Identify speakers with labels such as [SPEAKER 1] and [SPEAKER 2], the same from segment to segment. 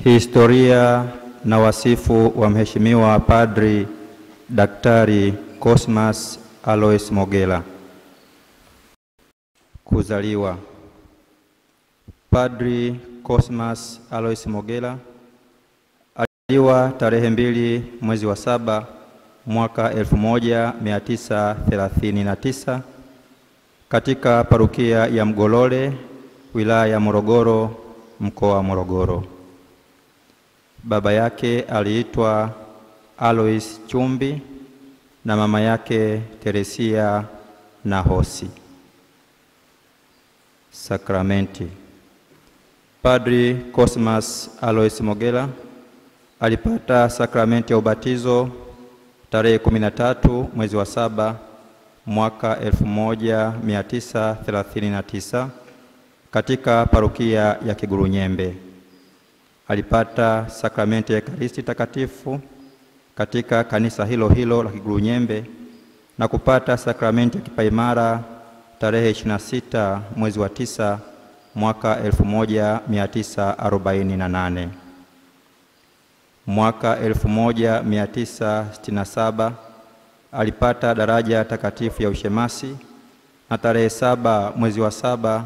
[SPEAKER 1] Historia na wasifu wa Mheshimiwa Padri Daktari Cosmas Alois Mogela. Kuzaliwa. Padri Cosmas Alois Mogela alizaliwa tarehe 2 mwezi wa 7 mwaka 1939 katika parokia ya Mgolole, wilaya ya Morogoro, mkoa wa Morogoro. Baba yake aliitwa Alois Chumbi na mama yake Teresia Nahosi. Sakramenti. Padri Cosmas Alois Mogela alipata sakramenti ya ubatizo tarehe 13 mwezi wa 7 mwaka 1939 katika parokia ya Kigurunyembe. Alipata sakramenti ya Ekaristi Takatifu katika kanisa hilo hilo la Kigurunyembe na kupata sakramenti ya kipaimara tarehe 26 mwezi wa 9 mwaka 1948. Mwaka 1967 alipata daraja takatifu ya ushemasi na tarehe 7 mwezi wa 7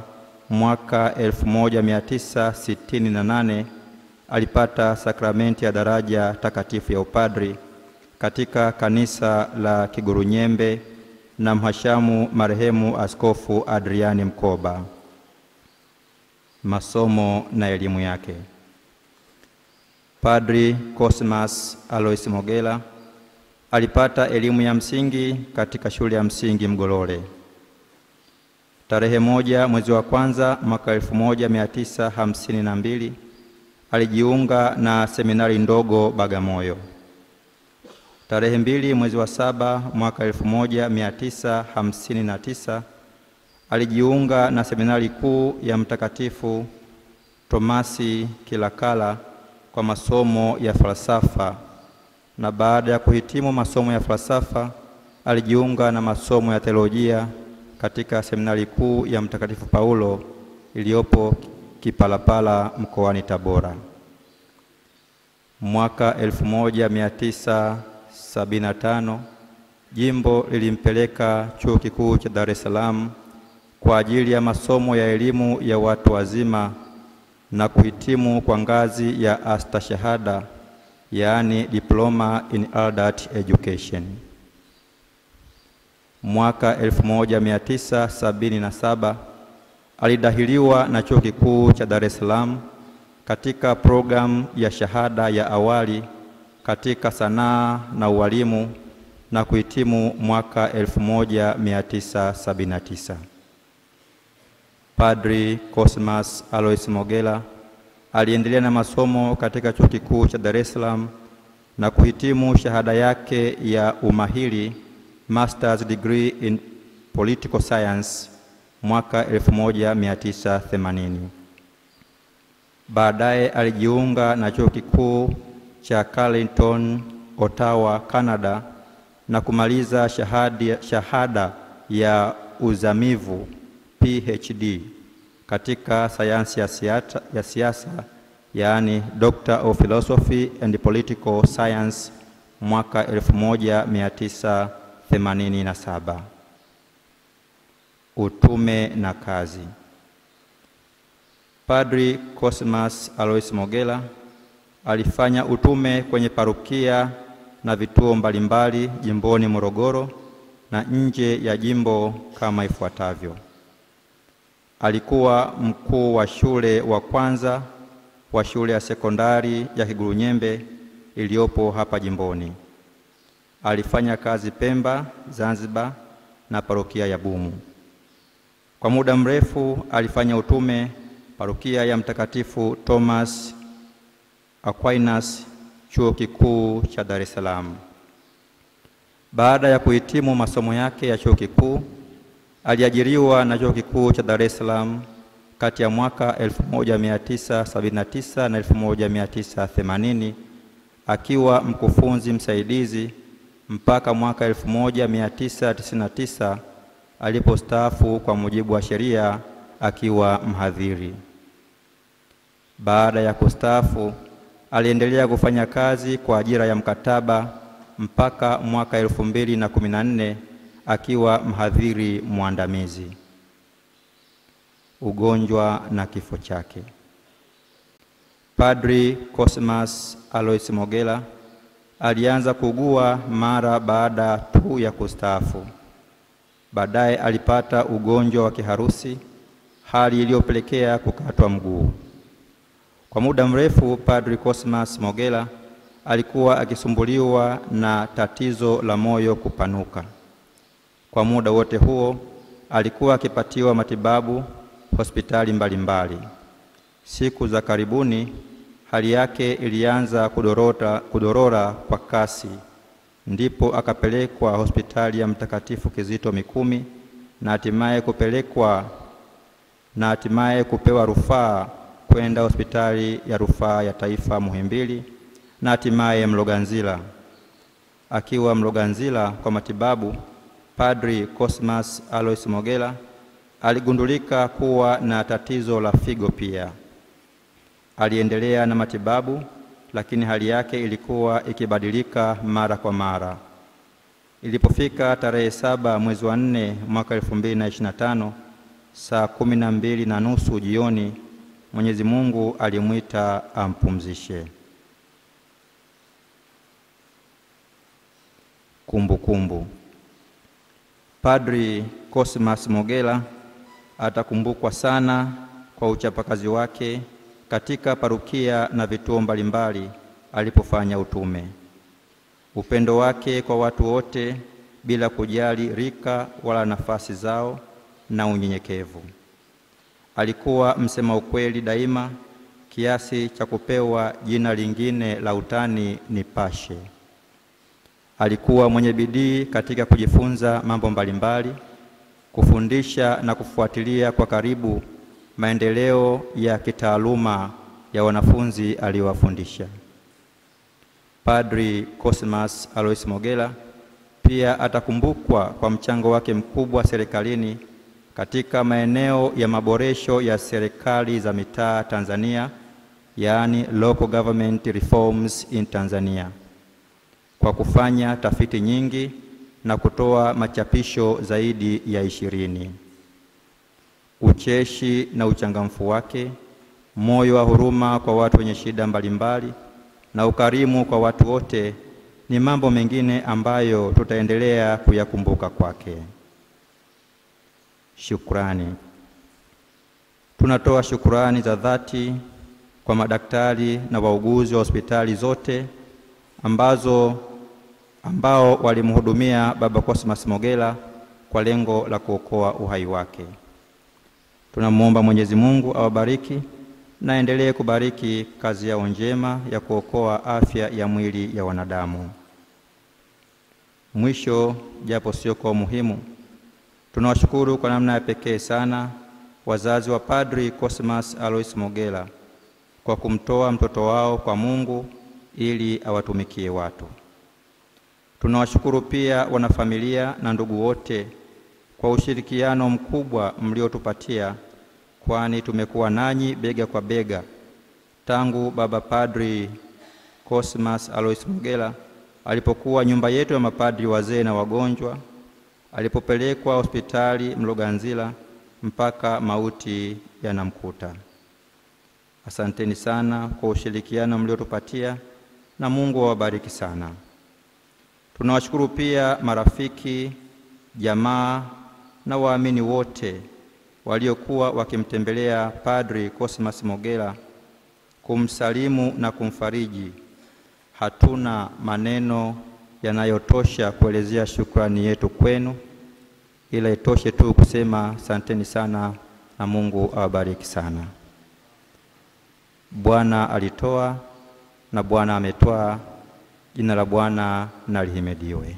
[SPEAKER 1] mwaka 1968 alipata sakramenti ya daraja takatifu ya upadri katika kanisa la Kigurunyembe na mhashamu marehemu Askofu Adriani Mkoba. Masomo na elimu yake. Padri Cosmas Alois Mogela alipata elimu ya msingi katika shule ya msingi Mgolole. Tarehe 1 mwezi wa 1 mwaka 1952 alijiunga na seminari ndogo Bagamoyo. Tarehe 2 mwezi wa 7 mwaka 1959 alijiunga na seminari kuu ya Mtakatifu Tomasi Kilakala kwa masomo ya falsafa, na baada ya kuhitimu masomo ya falsafa alijiunga na masomo ya teolojia katika seminari kuu ya Mtakatifu Paulo iliyopo Kipalapala mkoani Tabora. Mwaka 1975 jimbo lilimpeleka Chuo Kikuu cha Dar es Salaam kwa ajili ya masomo ya elimu ya watu wazima na kuhitimu kwa ngazi ya astashahada, yaani Diploma in Adult Education. Mwaka 1977 alidahiliwa na Chuo Kikuu cha Dar es Salaam katika programu ya shahada ya awali katika sanaa na ualimu na kuhitimu mwaka 1979. Padri Cosmas Alois Mogela aliendelea na masomo katika Chuo Kikuu cha Dar es Salaam na kuhitimu shahada yake ya umahiri Master's Degree in Political Science mwaka 1980. Baadaye alijiunga na Chuo Kikuu cha Carleton, Ottawa, Canada na kumaliza shahada ya uzamivu PhD katika sayansi ya siasa, yaani Doctor of Philosophy and Political Science mwaka 1987. Utume na kazi. Padri Cosmas Alois Mogela alifanya utume kwenye parokia na vituo mbalimbali jimboni Morogoro na nje ya jimbo kama ifuatavyo. Alikuwa mkuu wa shule wa kwanza wa shule ya sekondari ya Kigurunyembe iliyopo hapa jimboni. Alifanya kazi Pemba, Zanzibar na parokia ya Bumu. Kwa muda mrefu alifanya utume parokia ya Mtakatifu Thomas Aquinas, Chuo Kikuu cha Dar es Salaam. Baada ya kuhitimu masomo yake ya chuo kikuu, aliajiriwa na Chuo Kikuu cha Dar es Salaam kati ya mwaka 1979 na 1980 akiwa mkufunzi msaidizi mpaka mwaka 1999 alipostaafu kwa mujibu wa sheria akiwa mhadhiri. Baada ya kustaafu aliendelea kufanya kazi kwa ajira ya mkataba mpaka mwaka 2014 akiwa mhadhiri mwandamizi. Ugonjwa na kifo chake. Padri Cosmas Alois Mogela alianza kuugua mara baada tu ya kustaafu. Baadaye alipata ugonjwa wa kiharusi, hali iliyopelekea kukatwa mguu. Kwa muda mrefu Padri Cosmas Mogela alikuwa akisumbuliwa na tatizo la moyo kupanuka. Kwa muda wote huo alikuwa akipatiwa matibabu hospitali mbalimbali. Siku za karibuni hali yake ilianza kudorora kwa kasi, ndipo akapelekwa hospitali ya Mtakatifu Kizito Mikumi na hatimaye kupewa rufaa kwenda hospitali ya rufaa ya taifa Muhimbili na hatimaye Mloganzila. Akiwa Mloganzila kwa matibabu, Padri Cosmas Alois Mogela aligundulika kuwa na tatizo la figo pia. Aliendelea na matibabu, lakini hali yake ilikuwa ikibadilika mara kwa mara. Ilipofika tarehe 7 mwezi wa 4 mwaka 2025 saa 12:30 jioni, Mwenyezi Mungu alimwita ampumzishe. Kumbukumbu. Padri Cosmas Mogela atakumbukwa sana kwa uchapakazi wake katika parokia na vituo mbalimbali alipofanya utume. Upendo wake kwa watu wote bila kujali rika wala nafasi zao na unyenyekevu. Alikuwa msema ukweli daima kiasi cha kupewa jina lingine la utani ni Pashe. Alikuwa mwenye bidii katika kujifunza mambo mbalimbali, kufundisha na kufuatilia kwa karibu maendeleo ya kitaaluma ya wanafunzi aliowafundisha. Padri Cosmas Alois Mogela pia atakumbukwa kwa mchango wake mkubwa serikalini katika maeneo ya maboresho ya serikali za mitaa Tanzania, yaani local government reforms in Tanzania, kwa kufanya tafiti nyingi na kutoa machapisho zaidi ya 20. Ucheshi na uchangamfu wake, moyo wa huruma kwa watu wenye shida mbalimbali na ukarimu kwa watu wote ni mambo mengine ambayo tutaendelea kuyakumbuka kwake. Shukrani. Tunatoa shukrani za dhati kwa madaktari na wauguzi wa hospitali zote ambao walimhudumia Baba Cosmas Mogela kwa lengo la kuokoa uhai wake. Tunamuomba Mwenyezi Mungu awabariki na endelee kubariki kazi yao njema ya kuokoa afya ya mwili ya wanadamu. Mwisho, japo sio kwa muhimu, tunawashukuru kwa namna ya pekee sana wazazi wa Padri Cosmas Alois Mogela kwa kumtoa mtoto wao kwa Mungu ili awatumikie watu. Tunawashukuru pia wanafamilia na ndugu wote kwa ushirikiano mkubwa mliotupatia, kwani tumekuwa nanyi bega kwa bega tangu Baba Padri Cosmas Alois Mogela alipokuwa nyumba yetu ya mapadri wazee na wagonjwa, alipopelekwa hospitali Mloganzila mpaka mauti yanamkuta. Asanteni sana kwa ushirikiano mliotupatia na Mungu awabariki sana. Tunawashukuru pia marafiki, jamaa na waamini wote waliokuwa wakimtembelea Padri Cosmas Mogela kumsalimu na kumfariji. Hatuna maneno yanayotosha kuelezea shukrani yetu kwenu, ila itoshe tu kusema asanteni sana na Mungu awabariki sana. Bwana alitoa na Bwana ametoa, jina la Bwana na lihimidiwe.